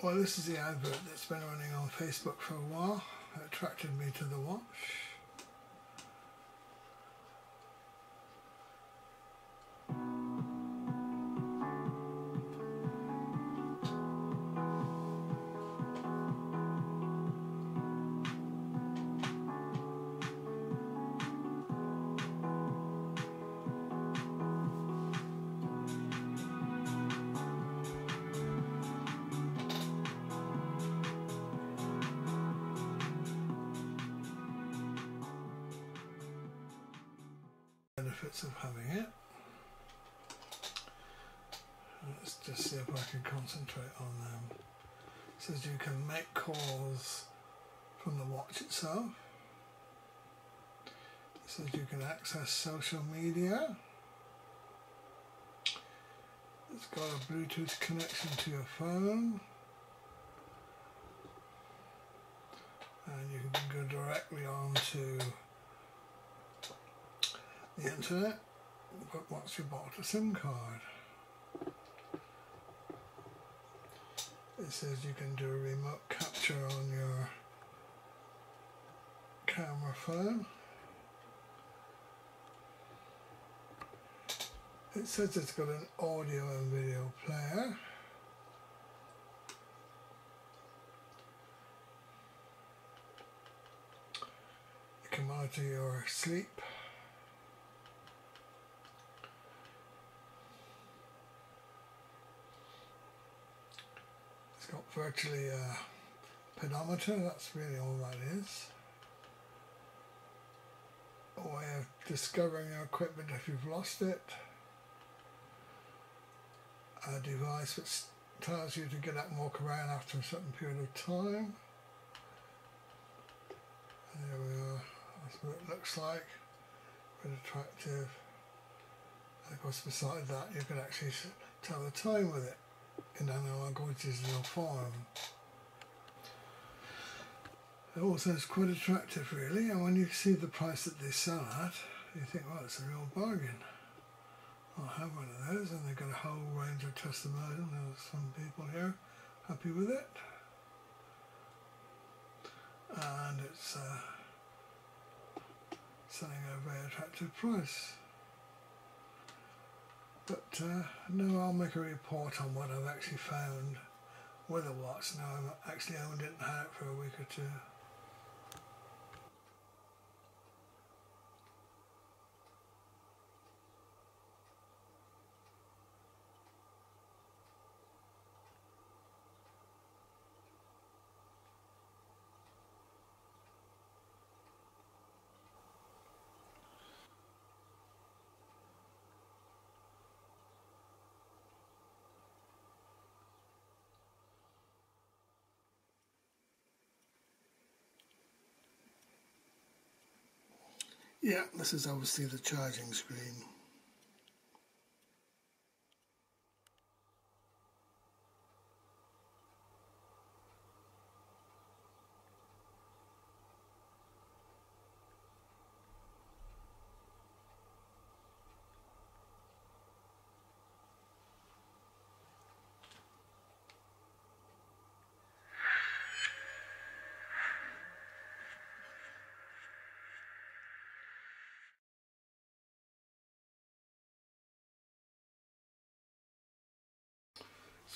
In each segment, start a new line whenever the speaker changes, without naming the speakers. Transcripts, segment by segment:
Well, this is the advert that's been running on Facebook for a while. It attracted me to the watch. Benefits of having it. Let's just see if I can concentrate on them. It says you can make calls from the watch itself. It says you can access social media. It's got a Bluetooth connection to your phone. And you can go directly onto the internet, but once you bought a SIM card. It says you can do a remote capture on your camera phone. It says it's got an audio and video player. You can monitor your sleep. It's got virtually a pedometer, that's really all that is. A way of discovering your equipment if you've lost it. A device which tells you to get up and walk around after a certain period of time. And there we are, that's what it looks like. Very attractive. And of course beside that you can actually tell the time with it in analog or digital form. It also is quite attractive really, and when you see the price that they sell at, you think, well, it's a real bargain. I'll have one of those, and they've got a whole range of testimonials. There's some people here happy with it. And it's selling at a very attractive price. But no, I'll make a report on what I've actually found with a watch. Now I've actually owned it and had it for a week or two. Yeah, this is obviously the charging screen.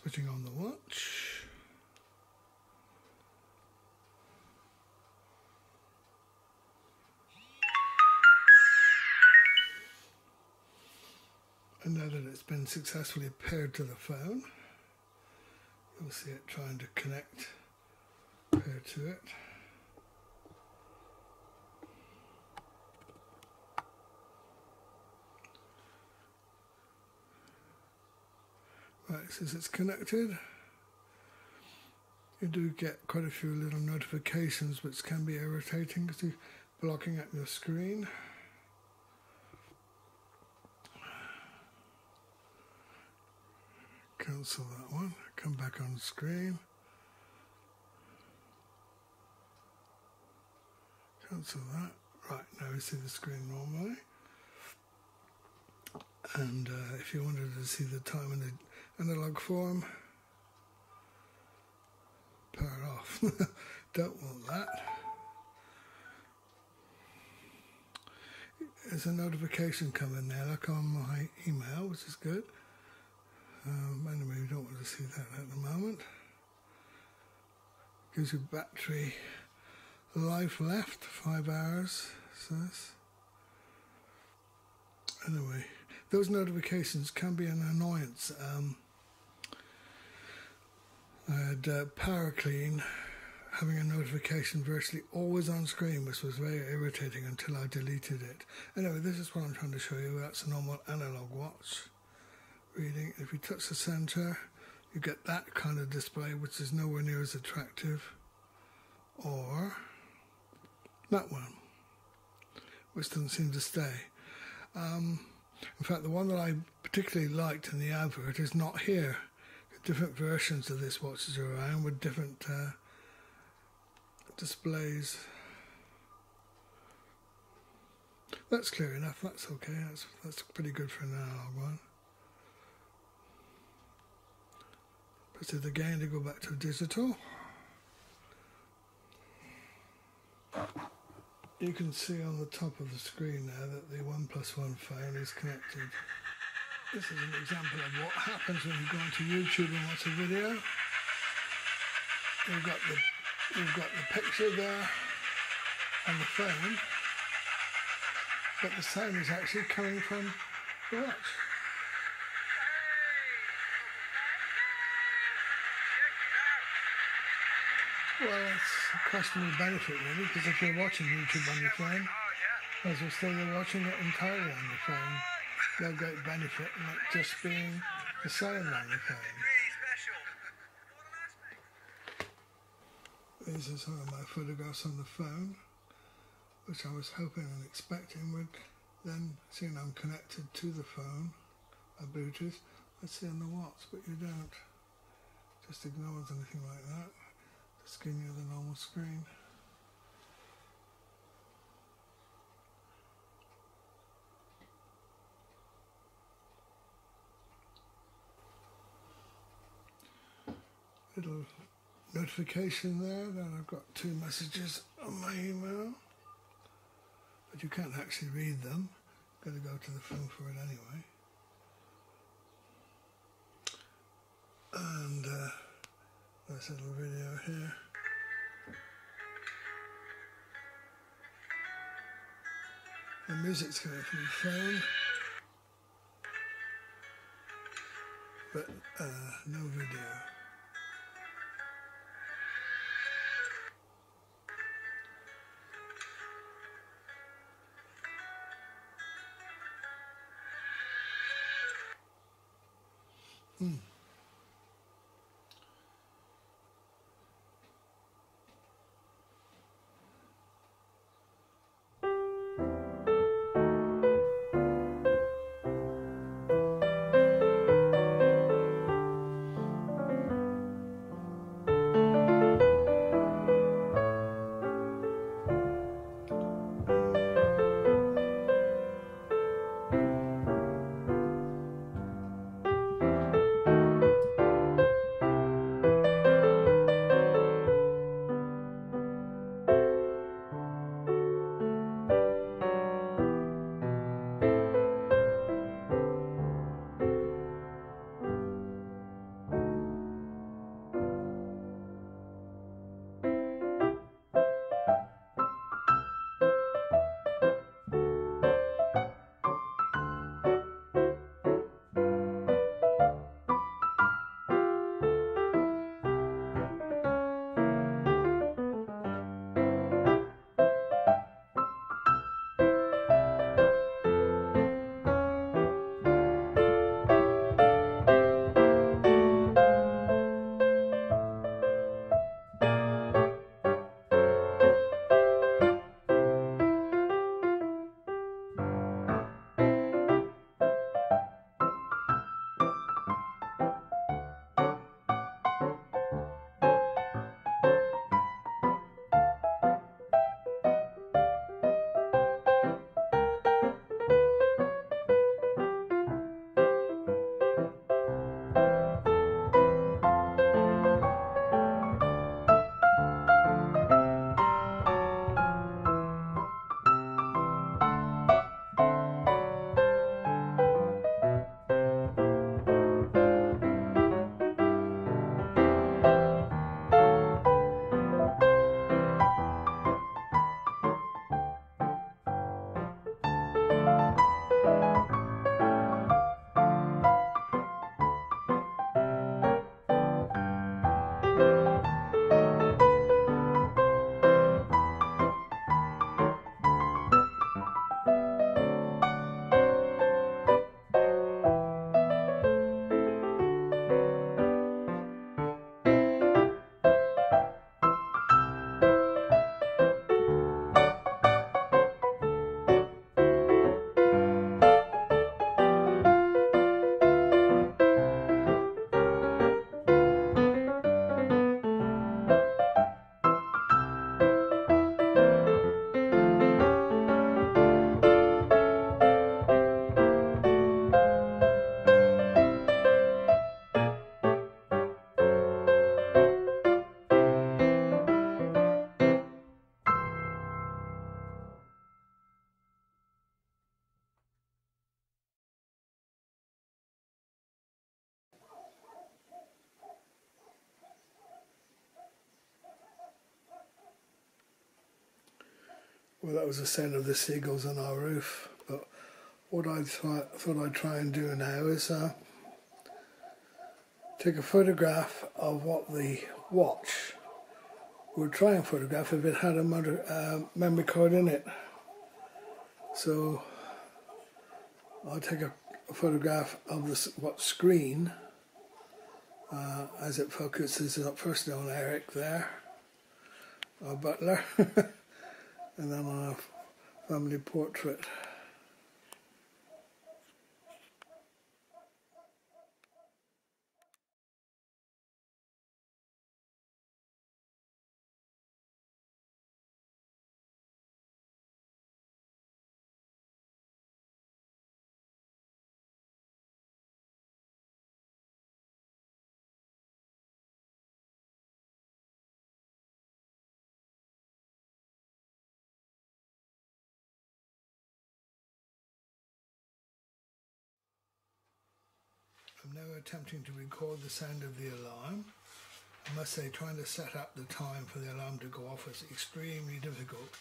Switching on the watch. And now that it's been successfully paired to the phone, you'll see it trying to connect, pair to it. Right, it says it's connected. You do get quite a few little notifications which can be irritating because you're blocking up your screen. Cancel that one, come back on screen. Cancel that. Right, now we see the screen normally. And if you wanted to see the time in the analog form, power off. Don't want that. There's a notification coming there, like on my email, which is good. Anyway, we don't want to see that at the moment. Gives you battery life left, 5 hours, says. Anyway, those notifications can be an annoyance. I had Power Clean having a notification virtually always on screen, which was very irritating until I deleted it. Anyway, this is what I'm trying to show you. That's a normal analog watch reading. If you touch the center, you get that kind of display, which is nowhere near as attractive, or that one, which doesn't seem to stay. In fact, the one that I particularly liked in the advert is not here. Different versions of this watches are around with different displays. That's clear enough. That's okay. That's pretty good for an analog one. Press it again to go back to digital. You can see on the top of the screen there that the 1+1 phone is connected. This is an example of what happens when you go onto YouTube and watch a video. You've got the picture there on the phone, but the sound is actually coming from the watch. Well, it's a question of benefit really, because if you're watching YouTube on your phone, as you're still watching it entirely on your phone, no great benefit in it just being the sound on the phone. These are some of my photographs on the phone, which I was hoping and expecting would then, seeing I'm connected to the phone by Bluetooth, let's see on the watch, but you don't. Just ignores anything like that. Just giving you the normal screen. Little notification there that I've got 2 messages on my email, but you can't actually read them. Got to go to the phone for it anyway. And this little video here. The music's coming from the phone, but no video. Well, that was the sound of the seagulls on our roof. But what I thought I'd try and do now is take a photograph of what the watch would try and photograph if it had a memory card in it. So I'll take a photograph of what screen as it focuses up first on Eric there, our butler, and then on a family portrait. I'm now attempting to record the sound of the alarm. I must say, trying to set up the time for the alarm to go off is extremely difficult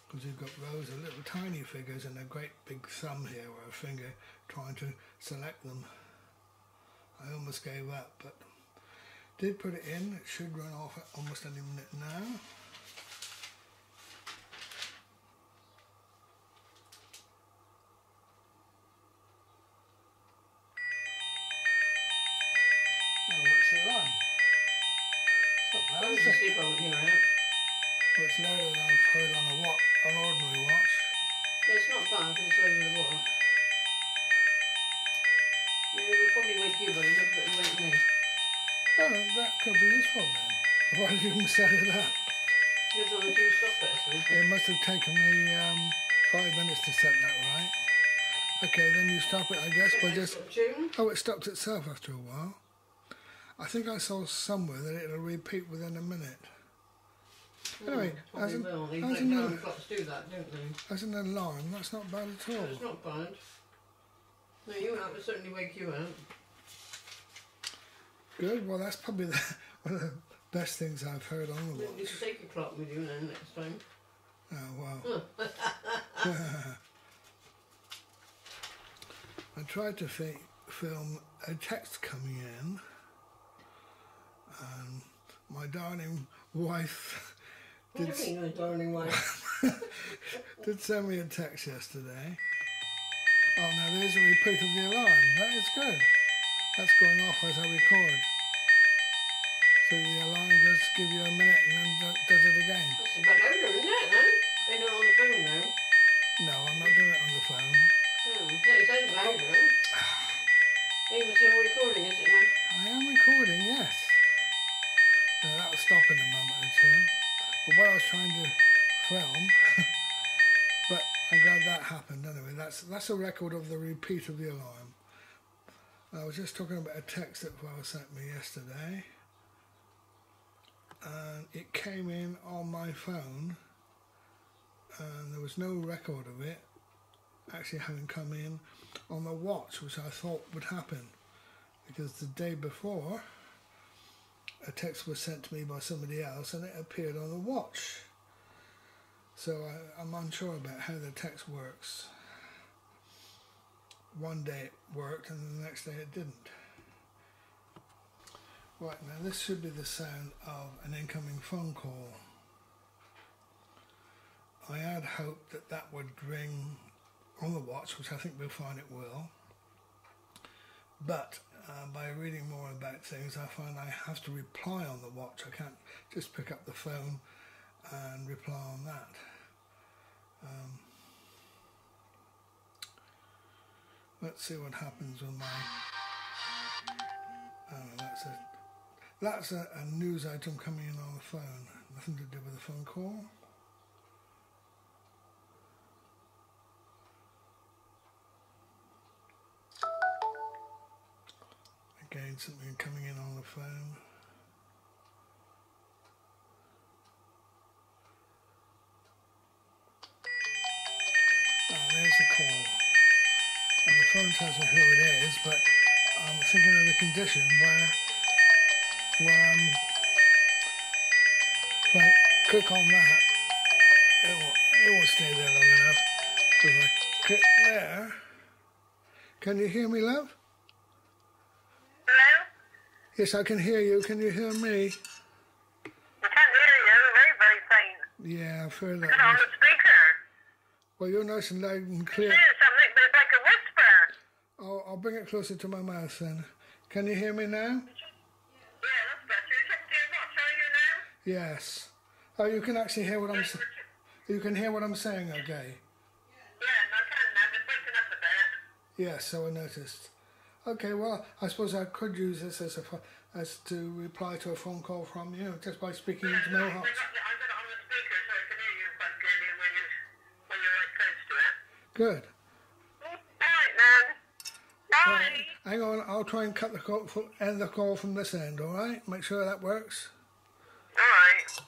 because you've got rows of little tiny figures and a great big thumb here or a finger trying to select them. I almost gave up, but did put it in. It should run off at almost any minute now. Well, it's louder than I've heard on an ordinary watch.
Yeah, it's not bad because it's over the water. It will probably wake you, but it'll wake me.
Oh, that could be useful then. Why did you set it up?
Because on the two stop it, I suppose.
It must have taken me 5 minutes to set that right. Okay, then you stop it, I guess, by just... Oh, it stopped itself after a while. I think I saw somewhere that it'll repeat within a minute. Anyway, as an
clocks do that, don't they?
As an alarm, that's not bad at all.
No, it's not bad. No, that would certainly wake you out.
Good, well that's probably one of the best things I've heard on the watch.
You should take a clock with you then next time.
Oh, wow. I tried to film a text coming in, and my darling wife
What do you mean, my darling wife?
did send me a text yesterday. Oh, now there's a repeat of the alarm. That is good. That's going off as I record. So the alarm does give you a minute and then does it again.
That's a bit louder, isn't it, then? They do it on the phone now.
No, I'm not doing it on the phone.
Oh, it sounds louder. You must be recording, is it now?
I am recording, yes. Now that will stop in a moment or two. But what I was trying to film, but I'm glad that happened anyway. That's a record of the repeat of the alarm. I was just talking about a text that Val sent me yesterday, and it came in on my phone, and there was no record of it actually having come in on the watch, which I thought would happen, because the day before a text was sent to me by somebody else and it appeared on the watch. So I'm unsure about how the text works. One day it worked and the next day it didn't. Right, now this should be the sound of an incoming phone call. I had hoped that that would ring on the watch, which I think we'll find it will. But by reading more about things, I find I have to reply on the watch. I can't just pick up the phone and reply on that. Let's see what happens with my... Oh, that's a news item coming in on the phone. Nothing to do with the phone call. Again, something coming in on the phone. Oh, there's the call. And the phone tells me who it is, but I'm thinking of the condition where if I click on that, It won't stay there long enough. If I click there. Can you hear me, love?
Hello?
Yes, I can hear you. Can you hear me?
I can't hear you. Very, very faint.
Yeah, I feel
Put
that.
it on the speaker.
Well, you're nice and loud and
It's
clear.
saying something, but it's like a whisper.
I'll bring it closer to my mouth then. Can you hear me now?
Yeah, that's better. You're talking to your watch, are you now?
Yes. Oh, you can actually hear what I'm saying. You can hear what I'm saying, okay?
Yeah, I can now. It's waking up a bit.
Yes, so I noticed. Okay, well, I suppose I could use this as to reply to a phone call from you just by speaking into
I
no
got
hops.
it on the speaker so I can hear you quite clearly when you're right close to it.
Good.
Alright then. Bye.
Right, hang on, I'll try and cut the call, end the call from this end, all right? Make sure that works.
Alright.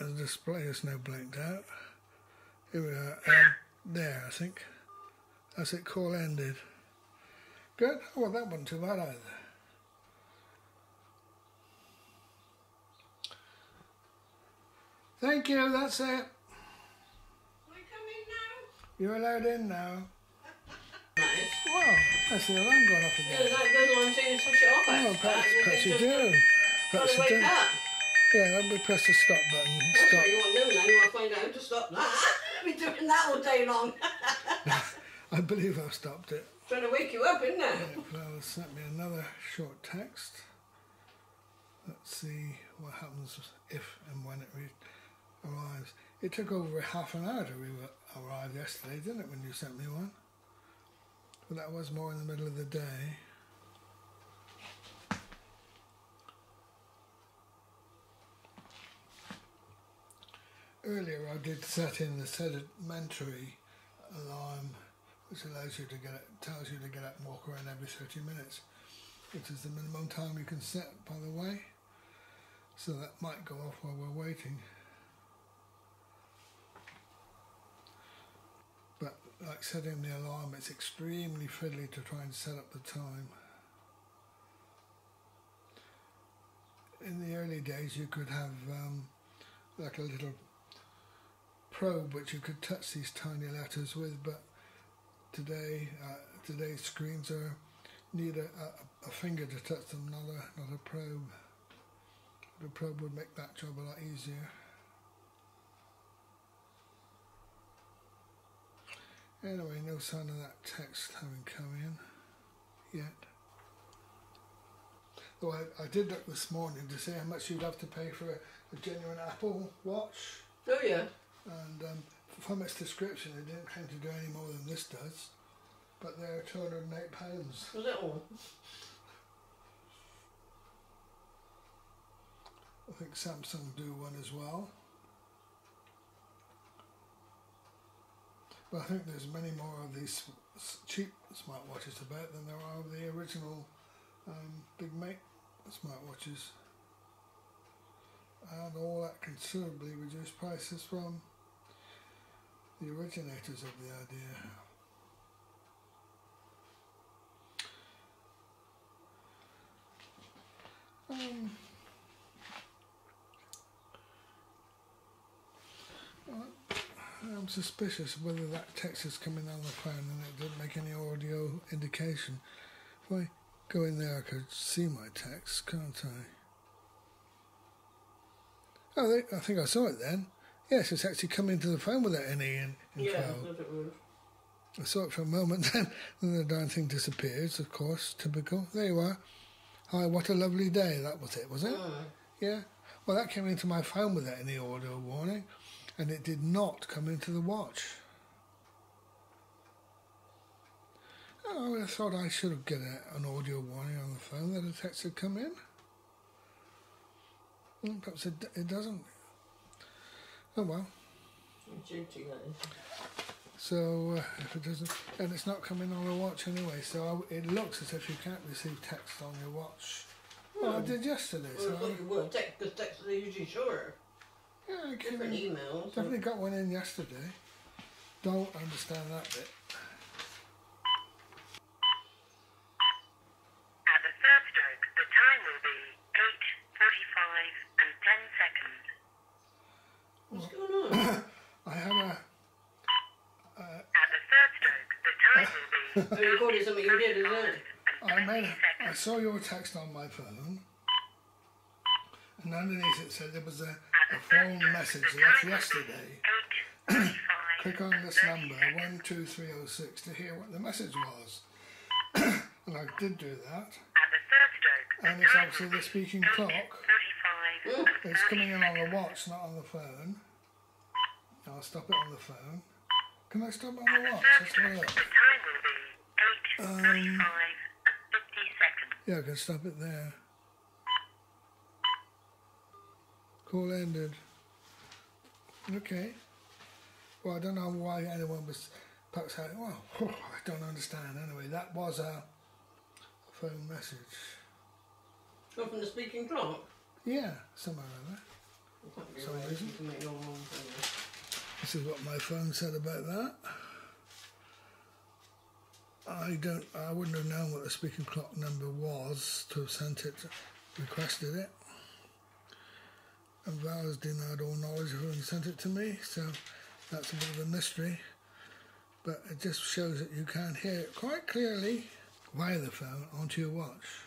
The display is now blanked out. Here we are. There, I think. That's it, call ended. Good. Oh, well, that wasn't too bad either. Thank you, that's it.
We come in now?
You're allowed in now.
Nice.
Well, that's the alarm going off
Yeah,
again.
that goes on until you switch it off.
Oh,
after that, and
perhaps you
just
do.
gotta
Perhaps you
wake
do.
up.
Yeah, then we press the stop button.
That's
Stop.
what you want to do now. You want to find out how to stop that. I've been doing that all day long.
I believe I've stopped it.
Trying to wake you up, isn't it?
Well, sent me another short text. Let's see what happens if and when it arrives. It took over half an hour to arrive yesterday, didn't it, when you sent me one? But that was more in the middle of the day. Earlier I did set in the sedimentary alarm, which allows you to tells you to get up and walk around every 30 minutes, which is the minimum time you can set, by the way. So that might go off while we're waiting. But like setting the alarm, it's extremely fiddly to try and set up the time. In the early days you could have like a little probe which you could touch these tiny letters with, but today's screens need a finger to touch them, not a probe. The probe would make that job a lot easier. Anyway, no sign of that text having come in yet. Though I did look this morning to see how much you'd have to pay for a genuine Apple Watch.
Oh, yeah.
And from its description, it didn't claim to do any more than this does. But they're £208.
Was it all?
I think Samsung do one as well. But I think there's many more of these cheap smartwatches about than there are of the original big mate smartwatches. And all at considerably reduced prices from the originators of the idea. I'm suspicious whether that text is coming on the phone and it didn't make any audio indication. If I go in there I could see my text, can't I? Oh, I think I saw it then. Yes, it's actually come into the phone without any info.
Yeah, it would.
I saw it for a moment then the darn thing disappears, of course, typical. There you are. Hi, what a lovely day. That was it, was it? Yeah. Well, that came into my phone without any audio warning, and it did not come into the watch. Oh, I thought I should have get an audio warning on the phone that a text had come in. Perhaps it doesn't. Oh well. So if it doesn't, and it's not coming on the watch anyway, so it looks as if you can't receive text on your watch. Well, I did yesterday.
Well,
So
I thought you would, because texts are usually shorter.
yeah, I
Different emails.
definitely got one in yesterday. Don't understand that bit.
At the third stroke, the time will be 8:45 and 10 seconds.
What's going on?
I
I recorded something you did, isn't it?
I saw your text on my phone, and underneath it said there was a phone message left yesterday. Click on this number 12306 to hear what the message was. And I did do that. And it's obviously the speaking clock. It's coming in on the watch, not on the phone. I'll stop it on the phone. Can I stop it on the watch? Let's have a look. Yeah, I can stop it there. Call ended. Okay. Well, I don't know why anyone was perhaps saying, well, I don't understand. Anyway, that was a phone message.
Oh, from the speaking clock?
Yeah, somehow or other. Some reason. This is what my phone said about that. I wouldn't have known what the speaking clock number was to have sent it, requested it. And Val has denied all knowledge of who sent it to me, so that's a bit of a mystery. But it just shows that you can hear it quite clearly via the phone onto your watch.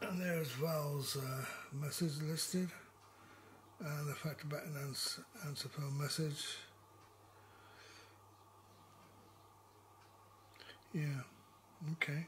And there's Val's message listed, and the factor button answer phone message. Yeah, okay.